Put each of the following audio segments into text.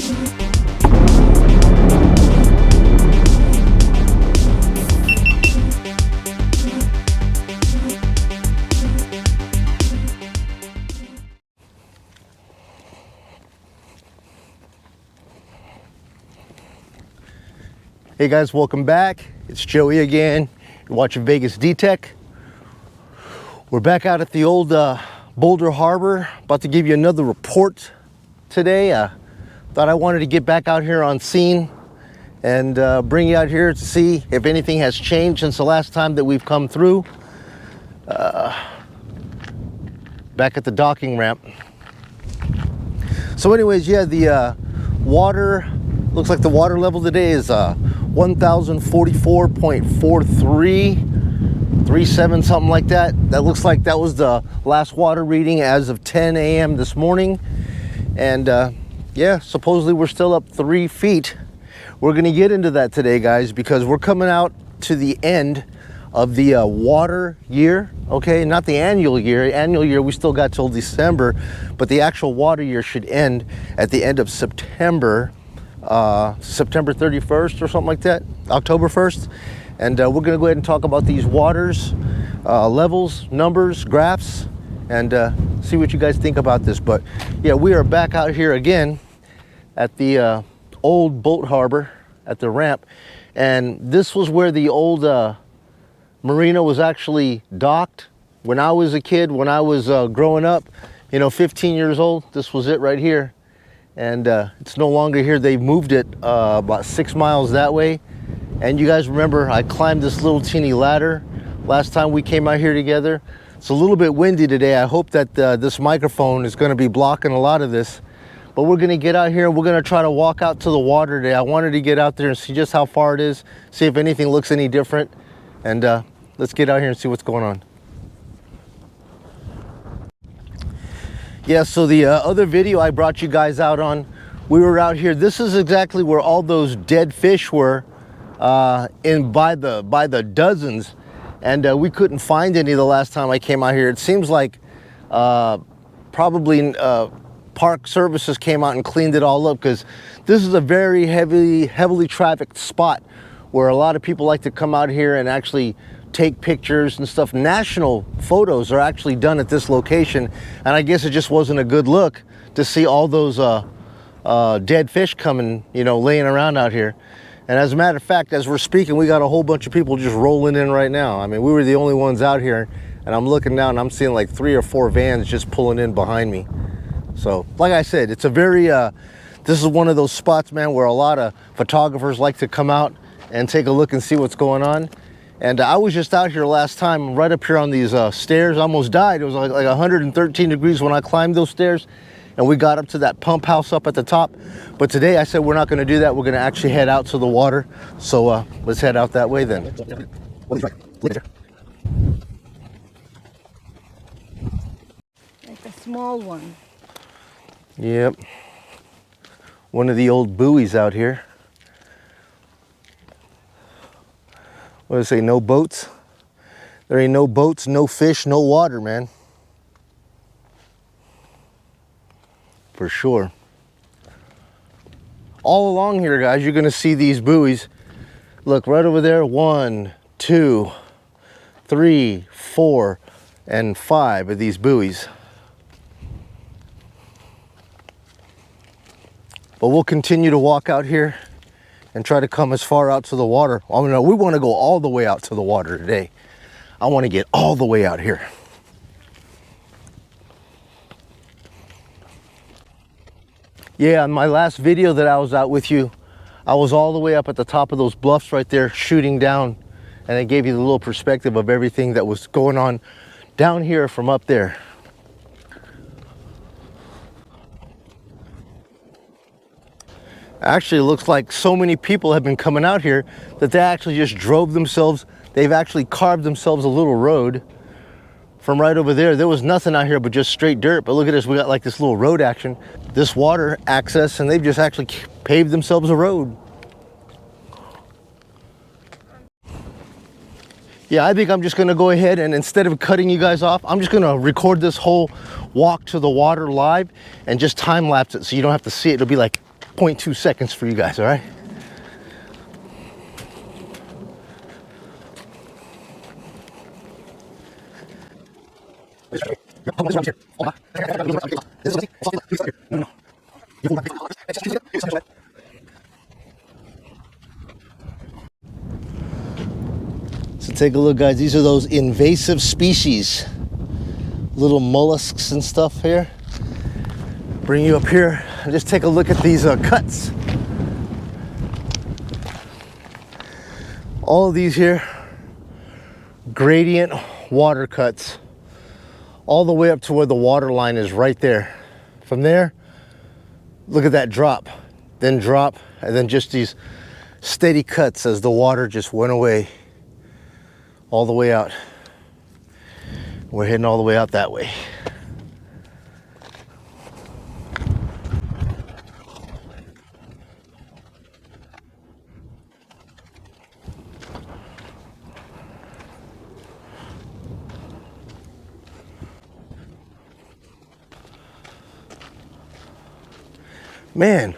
Hey guys, welcome back. It's Joey again. You're watching Vegas D-Tech. We're back out at the old Boulder Harbor. About to give you another report today. Thought I wanted to get back out here on scene and bring you out here to see if anything has changed since the last time that we've come through. Back at the docking ramp. So anyways, yeah, the water, looks like the water level today is 1044.4337, something like that. That looks like that was the last water reading as of 10 a.m. this morning. And yeah, supposedly we're still up 3 feet. We're gonna get into that today, guys, because we're coming out to the end of the water year. Okay, not the annual year. Annual year we still got till December, but the actual water year should end at the end of September. September 31st or something like that, October 1st. And we're gonna go ahead and talk about these waters, levels, numbers, graphs, and see what you guys think about this. But yeah, we are back out here again at the old boat harbor at the ramp. And this was where the old Marina was actually docked when I was a kid, when I was growing up, you know, 15 years old. This was it right here. And it's no longer here. They moved it about 6 miles that way. And you guys remember I climbed this little teeny ladder last time we came out here together. It's a little bit windy today. I hope that this microphone is going to be blocking a lot of this. But we're going to get out here and we're going to try to walk out to the water today. I wanted to get out there and see just how far it is, see if anything looks any different. And let's get out here and see what's going on. Yeah, so the other video I brought you guys out on, we were out here. This is exactly where all those dead fish were by the dozens. And we couldn't find any the last time I came out here. It seems like probably Park Services came out and cleaned it all up, because this is a very heavily trafficked spot where a lot of people like to come out here and actually take pictures and stuff. National photos are actually done at this location, and I guess it just wasn't a good look to see all those dead fish coming, you know, laying around out here. And as a matter of fact, as we're speaking, we got a whole bunch of people just rolling in right now. I mean, we were the only ones out here, and I'm looking down and I'm seeing like 3 or 4 vans just pulling in behind me. So like I said, it's a very this is one of those spots, man, where a lot of photographers like to come out and take a look and see what's going on. And I was just out here last time, right up here on these stairs. I almost died. It was like 113 degrees when I climbed those stairs, and we got up to that pump house up at the top. But today I said we're not going to do that. We're going to actually head out to the water. So let's head out that way then. Like a small one. Yep. One of the old buoys out here. What do I say, no boats? There ain't no boats, no fish, no water, man. For sure. All along here, guys, you're gonna see these buoys. Look, right over there, 1, 2, 3, 4, and 5 of these buoys. But we'll continue to walk out here and try to come as far out to the water. I mean, we want to go all the way out to the water today. I want to get all the way out here. Yeah, in my last video that I was out with you, I was all the way up at the top of those bluffs right there shooting down, and I gave you the little perspective of everything that was going on down here from up there. Actually, it looks like so many people have been coming out here that they actually just drove themselves. They've actually carved themselves a little road from right over there. There was nothing out here but just straight dirt. But look at this, we got like this little road action, this water access, and they've just actually paved themselves a road. Yeah, I think I'm just gonna go ahead and instead of cutting you guys off, I'm just gonna record this whole walk to the water live and just time lapse it so you don't have to see it. It'll be like 0.2 seconds for you guys, all right? So take a look, guys. These are those invasive species, little mollusks and stuff here. Bring you up here and just take a look at these cuts. All of these here, gradient water cuts, all the way up to where the water line is right there. From there, look at that drop, then drop, and then just these steady cuts as the water just went away all the way out. We're heading all the way out that way. Man,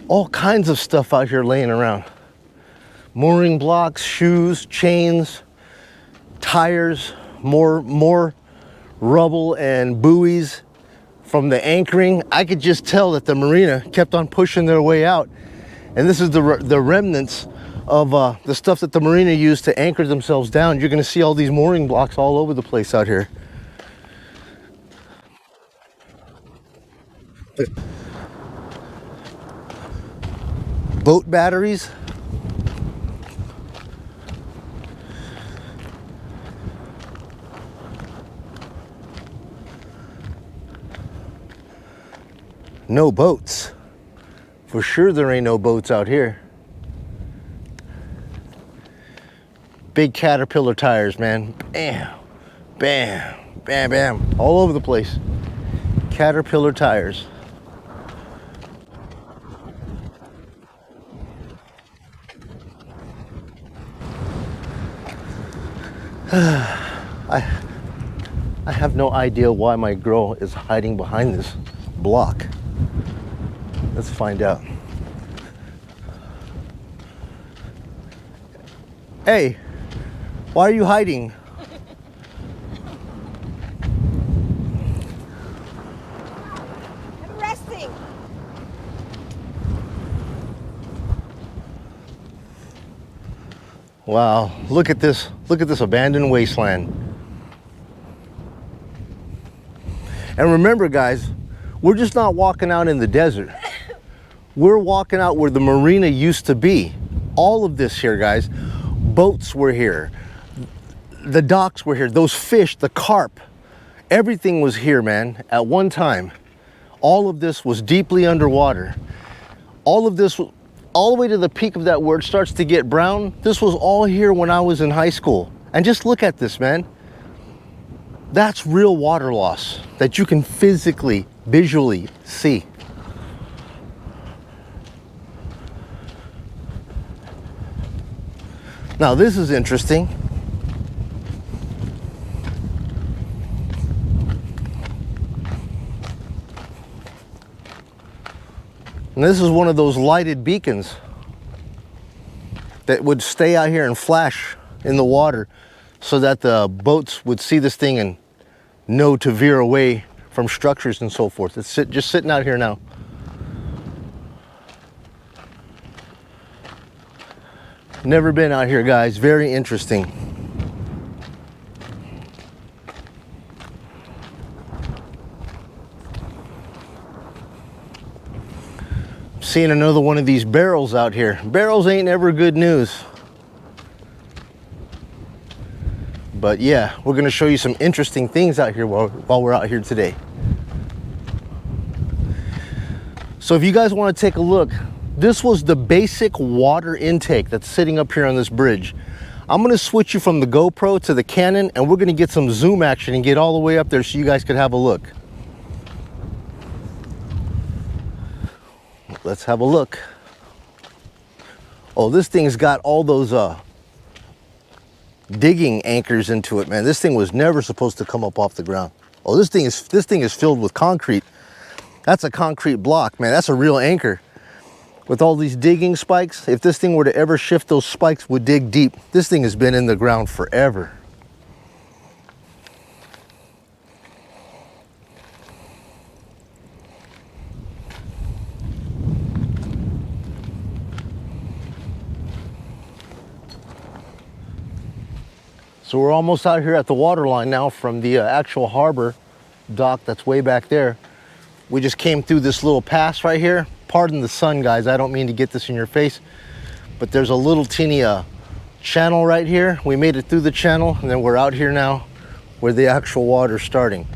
all kinds of stuff out here laying around. Mooring blocks, shoes, chains, tires, more rubble and buoys from the anchoring. I could just tell that the marina kept on pushing their way out. And this is the remnants of the stuff that the marina used to anchor themselves down. You're gonna see all these mooring blocks all over the place out here. Boat batteries. No boats. For sure there ain't no boats out here. Big Caterpillar tires, man. Bam, bam, bam, bam. All over the place. Caterpillar tires. I have no idea why my girl is hiding behind this block. Let's find out. Hey, why are you hiding? I'm resting. Wow, look at this abandoned wasteland. And remember, guys, we're just not walking out in the desert. We're walking out where the marina used to be. All of this here, guys, boats were here. The docks were here. Those fish, the carp, everything was here, man, at one time. All of this was deeply underwater. All of this, all the way to the peak of that where it starts to get brown, this was all here when I was in high school. And just look at this, man. That's real water loss that you can physically, visually see. Now this is interesting. And this is one of those lighted beacons that would stay out here and flash in the water so that the boats would see this thing and know to veer away from structures and so forth. It's just sitting out here now. Never been out here, guys. Very interesting. Seeing another one of these barrels out here. Barrels ain't ever good news. But yeah, we're gonna show you some interesting things out here while we're out here today. So if you guys wanna take a look, this was the basic water intake that's sitting up here on this bridge. I'm gonna switch you from the GoPro to the Canon and we're gonna get some zoom action and get all the way up there so you guys could have a look. Let's have a look. Oh, this thing's got all those digging anchors into it, man. This thing was never supposed to come up off the ground. Oh, this thing is filled with concrete. That's a concrete block, man. That's a real anchor. With all these digging spikes, if this thing were to ever shift, those spikes would dig deep. This thing has been in the ground forever. So we're almost out here at the water line now from the actual harbor dock that's way back there. We just came through this little pass right here. Pardon the sun, guys. I don't mean to get this in your face, but there's a little teeny channel right here. We made it through the channel, and then we're out here now where the actual water's starting.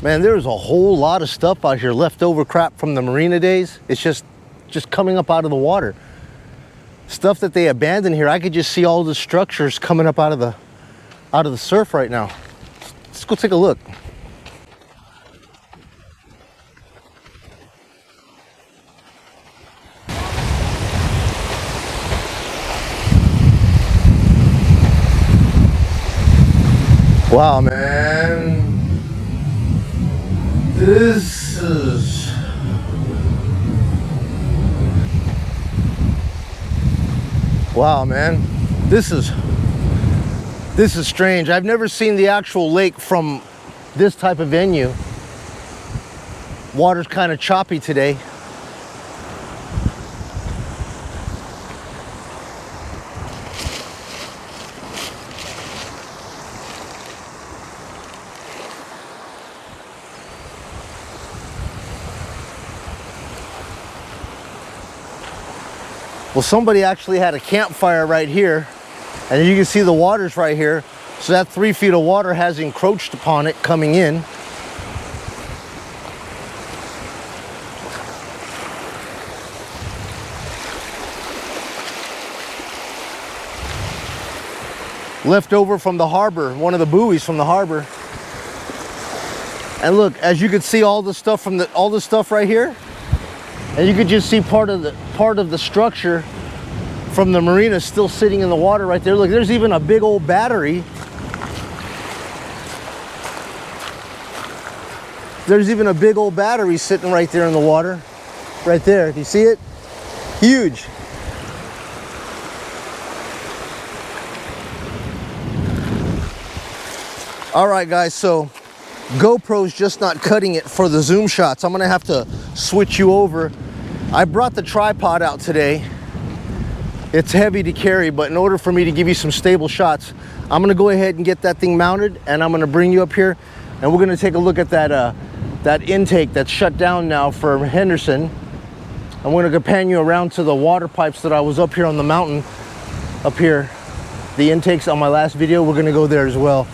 Man, there's a whole lot of stuff out here, leftover crap from the Marina days. It's just coming up out of the water. Stuff that they abandoned here. I could just see all the structures coming up out of the surf right now. Let's go take a look. Wow, man. This is... Wow, man. This is strange. I've never seen the actual lake from this type of venue. Water's kind of choppy today. Well, somebody actually had a campfire right here, and you can see the water's right here. So that 3 feet of water has encroached upon it coming in. Left over from the harbor, one of the buoys from the harbor. And look, as you can see, all the stuff from all the stuff right here, and you could just see part of the structure from the marina still sitting in the water right there. Look, there's even a big old battery. There's even a big old battery sitting right there in the water. Right there, do you see it? Huge. All right, guys, so GoPro's just not cutting it for the zoom shots. I'm gonna have to switch you over. I brought the tripod out today. It's heavy to carry, but in order for me to give you some stable shots, I'm gonna go ahead and get that thing mounted, and I'm gonna bring you up here, and we're gonna take a look at that intake that's shut down now for Henderson. I'm gonna go pan you around to the water pipes that I was up here on the mountain, up here. The intakes on my last video, we're gonna go there as well.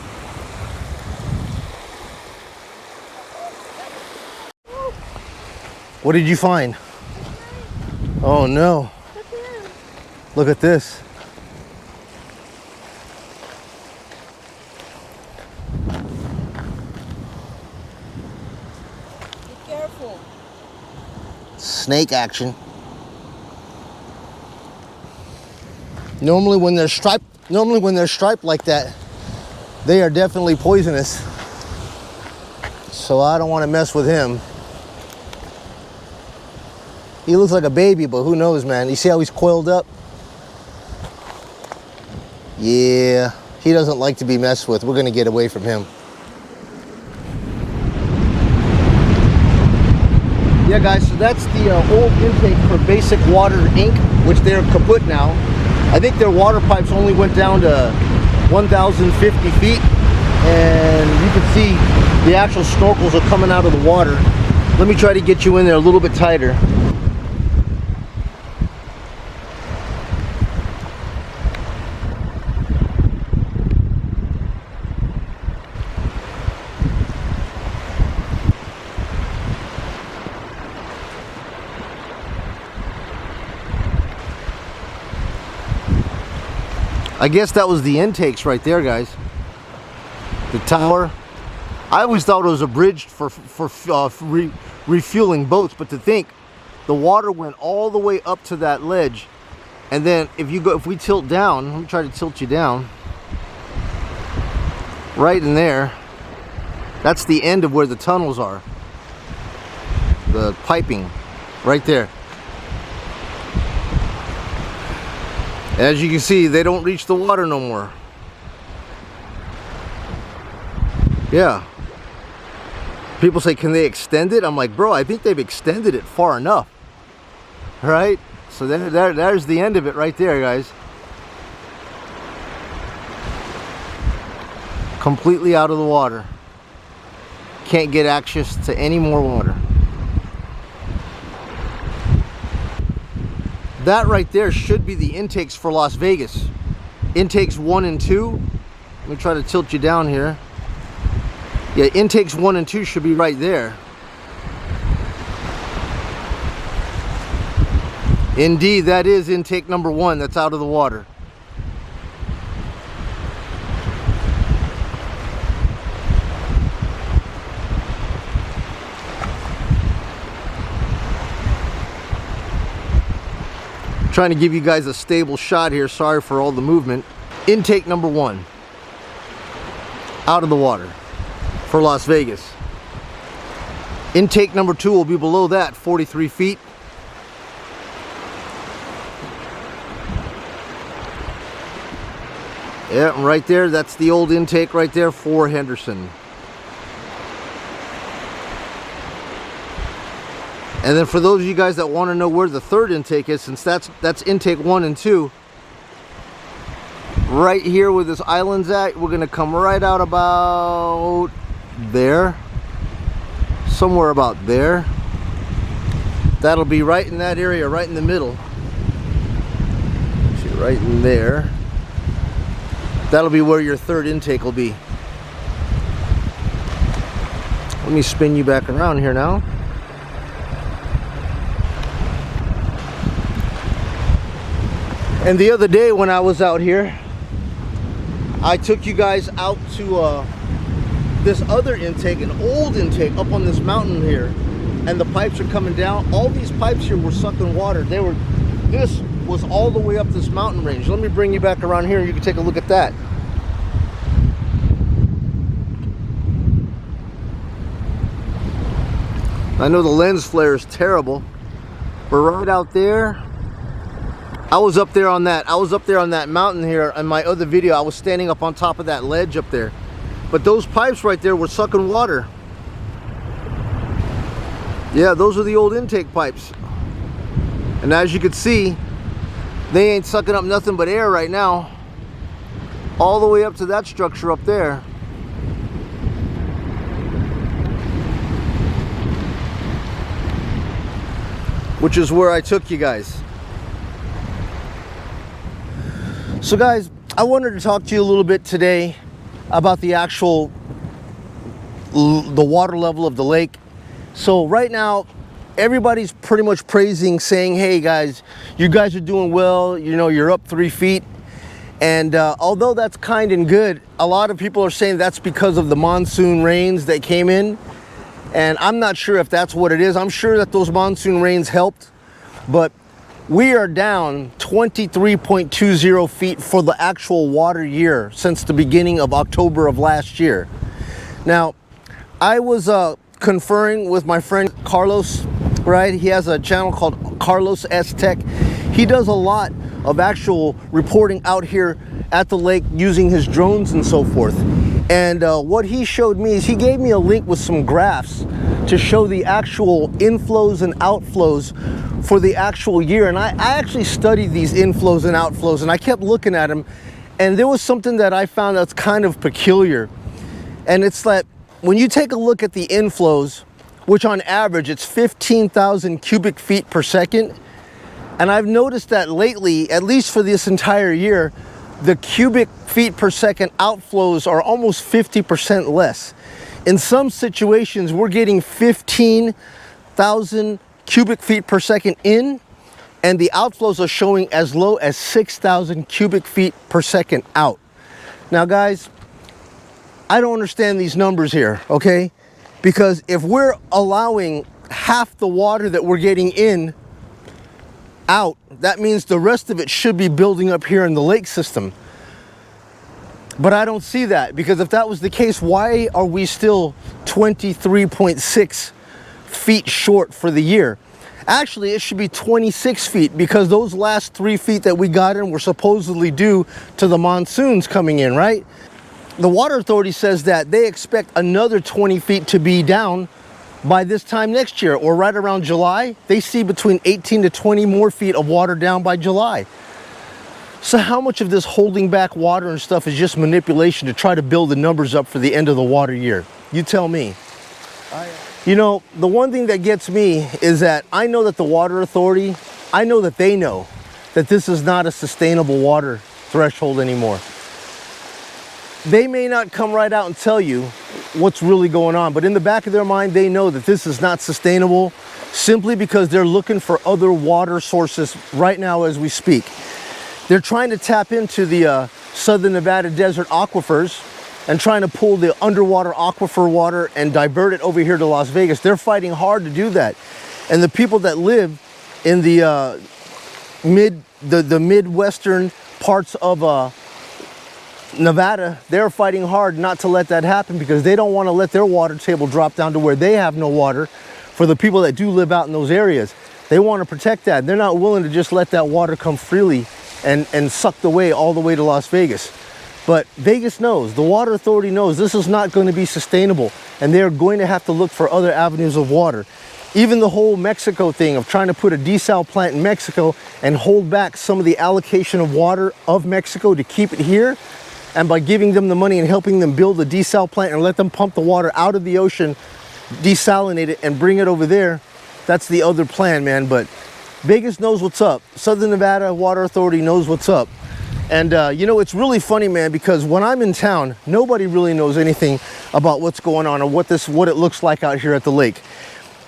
What did you find? Oh no. Look at this. Be careful. Snake action. Normally when they're striped like that, they are definitely poisonous. So I don't want to mess with him. He looks like a baby, but who knows, man. You see how he's coiled up? Yeah, he doesn't like to be messed with. We're gonna get away from him. Yeah, guys, so that's the old intake for basic water ink, which they're kaput now. I think their water pipes only went down to 1,050 feet, and you can see the actual snorkels are coming out of the water. Let me try to get you in there a little bit tighter. I guess that was the intakes right there, guys. The tower. I always thought it was a bridge for refueling boats, but to think the water went all the way up to that ledge, and then if we tilt down, let me try to tilt you down. Right in there, that's the end of where the tunnels are. the piping right there. As you can see, they don't reach the water no more. Yeah. People say, can they extend it? I'm like, bro, I think they've extended it far enough. Right? So there's the end of it right there, guys. Completely out of the water. Can't get access to any more water. That right there should be the intakes for Las Vegas. Intakes 1 and 2. Let me try to tilt you down here. Yeah, intakes 1 and 2 should be right there. Indeed, that is intake number 1 that's out of the water. Trying to give you guys a stable shot here. Sorry for all the movement. Intake number 1 out of the water for Las Vegas. Intake number 2 will be below that, 43 feet. Yeah, right there, that's the old intake right there for Henderson. And then for those of you guys that want to know where the third intake is, since that's intake 1 and 2, right here where this island's at, we're going to come right out about there. Somewhere about there. That'll be right in that area, right in the middle. See, right in there. That'll be where your third intake will be. Let me spin you back around here now. And the other day when I was out here, I took you guys out to this other intake, an old intake up on this mountain here, and the pipes are coming down. All these pipes here were sucking water. This was all the way up this mountain range. Let me bring you back around here and you can take a look at that. I know the lens flare is terrible, but right out there, I was up there on that mountain here. In my other video, I was standing up on top of that ledge up there. But those pipes right there were sucking water. Yeah, those are the old intake pipes. And as you can see, they ain't sucking up nothing but air right now. All the way up to that structure up there. Which is where I took you guys. So guys, I wanted to talk to you a little bit today about the water level of the lake. So right now, everybody's pretty much praising, saying, hey guys, you guys are doing well, you know, you're up 3 feet. And although that's kind and good, a lot of people are saying that's because of the monsoon rains that came in. And I'm not sure if that's what it is. I'm sure that those monsoon rains helped, but we are down 23.20 feet for the actual water year since the beginning of October of last year. Now, I was conferring with my friend Carlos, right? He has a channel called Carlos S Tech. He does a lot of actual reporting out here at the lake using his drones and so forth. And what he showed me is he gave me a link with some graphs to show the actual inflows and outflows for the actual year. And I actually studied these inflows and outflows, and I kept looking at them, and there was something that I found that's kind of peculiar. And it's that when you take a look at the inflows, which on average it's 15,000 cubic feet per second, and I've noticed that lately, at least for this entire year, the cubic feet per second outflows are almost 50% less. In some situations, we're getting 15,000 cubic feet per second in, and the outflows are showing as low as 6,000 cubic feet per second out. Now guys, I don't understand these numbers here, okay? Because if we're allowing half the water that we're getting in out, that means the rest of it should be building up here in the lake system. But I don't see that, because if that was the case, why are we still 23.6 feet short for the year. Actually, it should be 26 feet because those last 3 feet that we got in were supposedly due to the monsoons coming in, right? The Water Authority says that they expect another 20 feet to be down by this time next year, or right around July. They see between 18 to 20 more feet of water down by July. So how much of this holding back water and stuff is just manipulation to try to build the numbers up for the end of the water year? You tell me. You know, the one thing that gets me is that I know that the Water Authority, I know that they know that this is not a sustainable water threshold anymore. They may not come right out and tell you what's really going on, but in the back of their mind, they know that this is not sustainable simply because they're looking for other water sources right now as we speak. They're trying to tap into the Southern Nevada desert aquifers and trying to pull the underwater aquifer water and divert it over here to Las Vegas. They're fighting hard to do that. And the people that live in the midwestern parts of Nevada, they're fighting hard not to let that happen because they don't want to let their water table drop down to where they have no water for the people that do live out in those areas. They want to protect that. They're not willing to just let that water come freely and sucked away all the way to Las Vegas. But Vegas knows, the Water Authority knows this is not going to be sustainable, and they're going to have to look for other avenues of water. Even the whole Mexico thing of trying to put a desal plant in Mexico and hold back some of the allocation of water of Mexico to keep it here, and by giving them the money and helping them build a desal plant and let them pump the water out of the ocean, desalinate it, and bring it over there, that's the other plan, man. But Vegas knows what's up. Southern Nevada Water Authority knows what's up. And you know, it's really funny, man, because when I'm in town, nobody really knows anything about what's going on or what it looks like out here at the lake.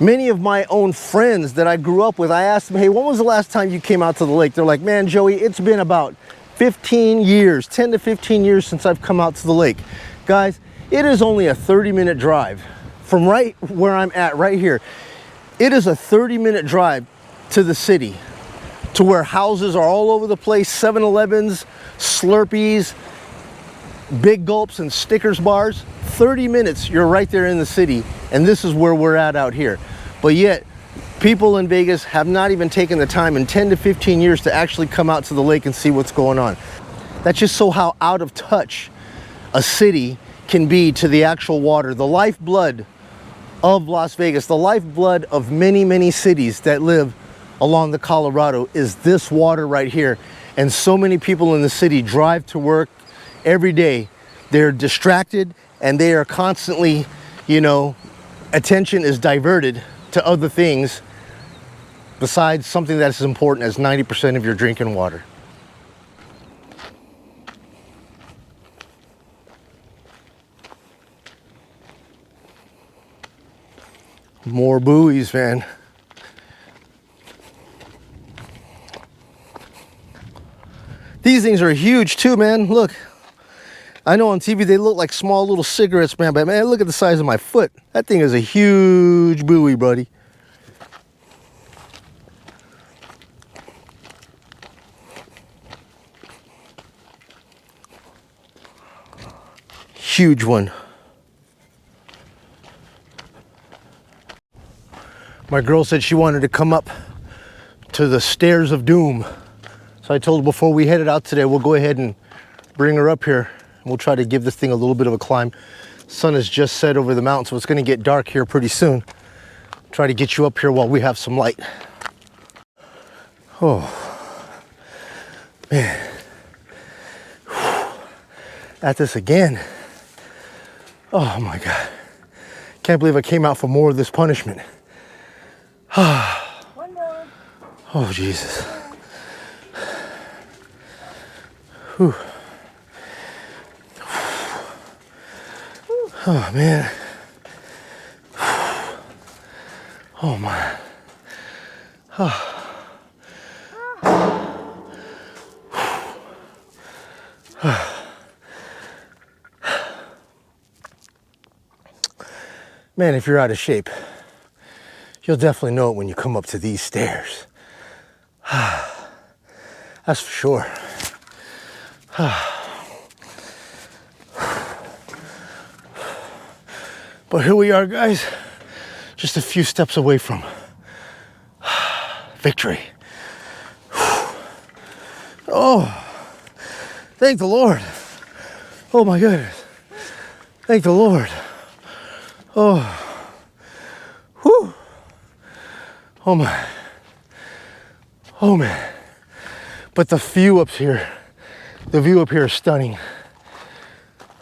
Many of my own friends that I grew up with, I asked them, hey, when was the last time you came out to the lake? They're like, man, Joey, it's been about 15 years, 10 to 15 years since I've come out to the lake. Guys, it is only a 30-minute drive from right where I'm at right here. It is a 30-minute drive to the city, to where houses are all over the place, 7-Elevens, Slurpees, Big Gulps, and Stickers bars. 30 minutes, you're right there in the city, and this is where we're at out here. But yet, people in Vegas have not even taken the time in 10 to 15 years to actually come out to the lake and see what's going on. That's just so how out of touch a city can be to the actual water. The lifeblood of Las Vegas, the lifeblood of many, many cities that live along the Colorado is this water right here. And so many people in the city drive to work every day. They're distracted and they are constantly, you know, attention is diverted to other things besides something that's as important as 90% of your drinking water. More buoys, man. These things are huge too, man. Look, I know on TV they look like small little cigarettes, man, but man, look at the size of my foot. That thing is a huge buoy, buddy. Huge one. My girl said she wanted to come up to the Stairs of Doom. So I told her before we headed out today, we'll go ahead and bring her up here. And we'll try to give this thing a little bit of a climb. Sun has just set over the mountain, so it's gonna get dark here pretty soon. Try to get you up here while we have some light. Oh, man. At this again. Oh my God. Can't believe I came out for more of this punishment. One more. Oh, Jesus. Whew. Oh, man. Oh, my. Oh. Man, if you're out of shape, you'll definitely know it when you come up to these stairs. That's for sure. But here we are, guys, just a few steps away from victory. Oh, thank the Lord. Oh my goodness. Thank the Lord. Oh, whew. Oh my. Oh man. But the view up here, is stunning.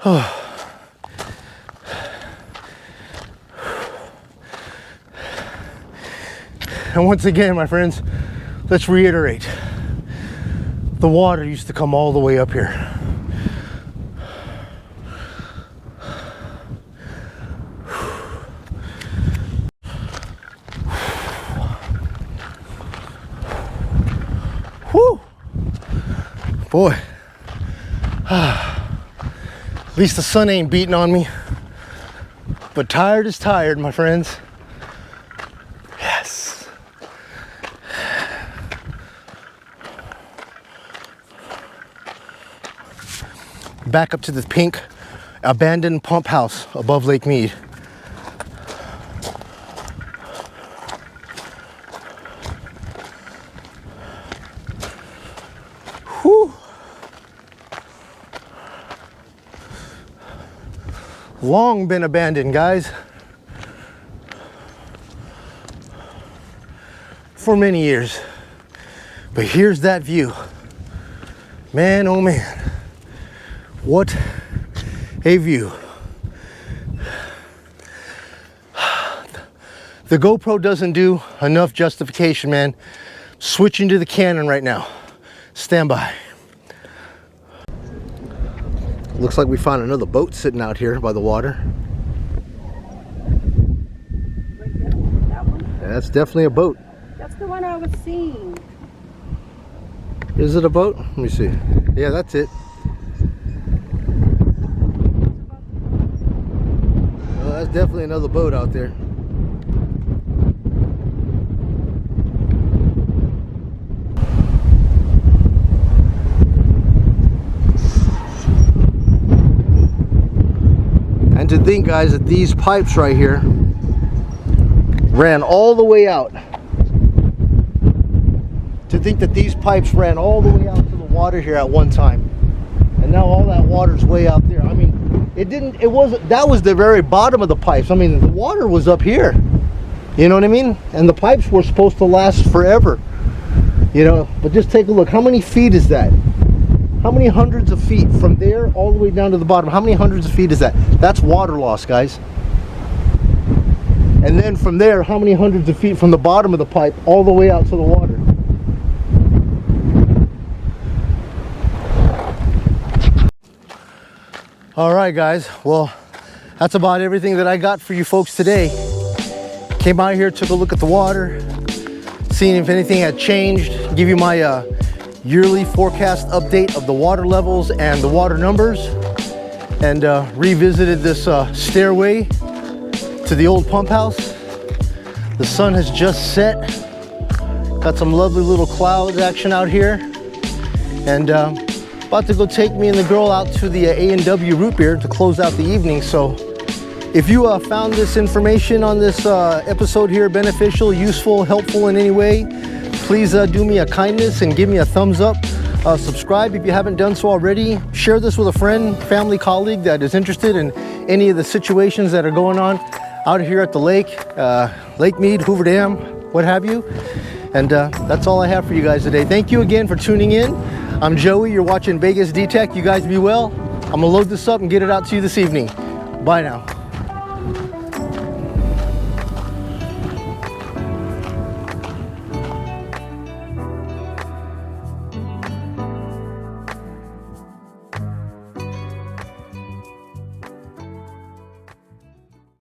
Oh. And once again, my friends, let's reiterate. The water used to come all the way up here. Whew. Boy. At least the sun ain't beating on me. But tired is tired, my friends. Yes. Back up to the pink abandoned pump house above Lake Mead. Whew. Long been abandoned, guys. For many years. But here's that view. Man, oh man. What a view. The GoPro doesn't do enough justification, man. Switching to the Canon right now. Stand by. Looks like we found another boat sitting out here by the water. That one? Yeah, that's definitely a boat. That's the one I was seeing. Is it a boat? Let me see. Yeah, that's it. Well, that's definitely another boat out there. And to think, guys, that these pipes right here ran all the way out. To think that these pipes ran all the way out to the water here at one time. And now all that water's way out there. I mean, that was the very bottom of the pipes. I mean, the water was up here. You know what I mean? And the pipes were supposed to last forever. You know, but just take a look. How many feet is that? How many hundreds of feet from there all the way down to the bottom? How many hundreds of feet is that? That's water loss, guys. And then from there, how many hundreds of feet from the bottom of the pipe all the way out to the water? All right, guys. Well, that's about everything that I got for you folks today. Came out here, took a look at the water, seeing if anything had changed, give you my yearly forecast update of the water levels and the water numbers, and revisited this stairway to the old pump house. The sun has just set. Got some lovely little cloud action out here, and about to go take me and the girl out to the A&W root beer to close out the evening. So if you found this information on this episode here beneficial, useful, helpful in any way, please do me a kindness and give me a thumbs up. Subscribe if you haven't done so already. Share this with a friend, family, colleague that is interested in any of the situations that are going on out here at the lake, Lake Mead, Hoover Dam, what have you. And that's all I have for you guys today. Thank you again for tuning in. I'm Joey, you're watching Vegas D-Tech. You guys be well. I'm gonna load this up and get it out to you this evening. Bye now.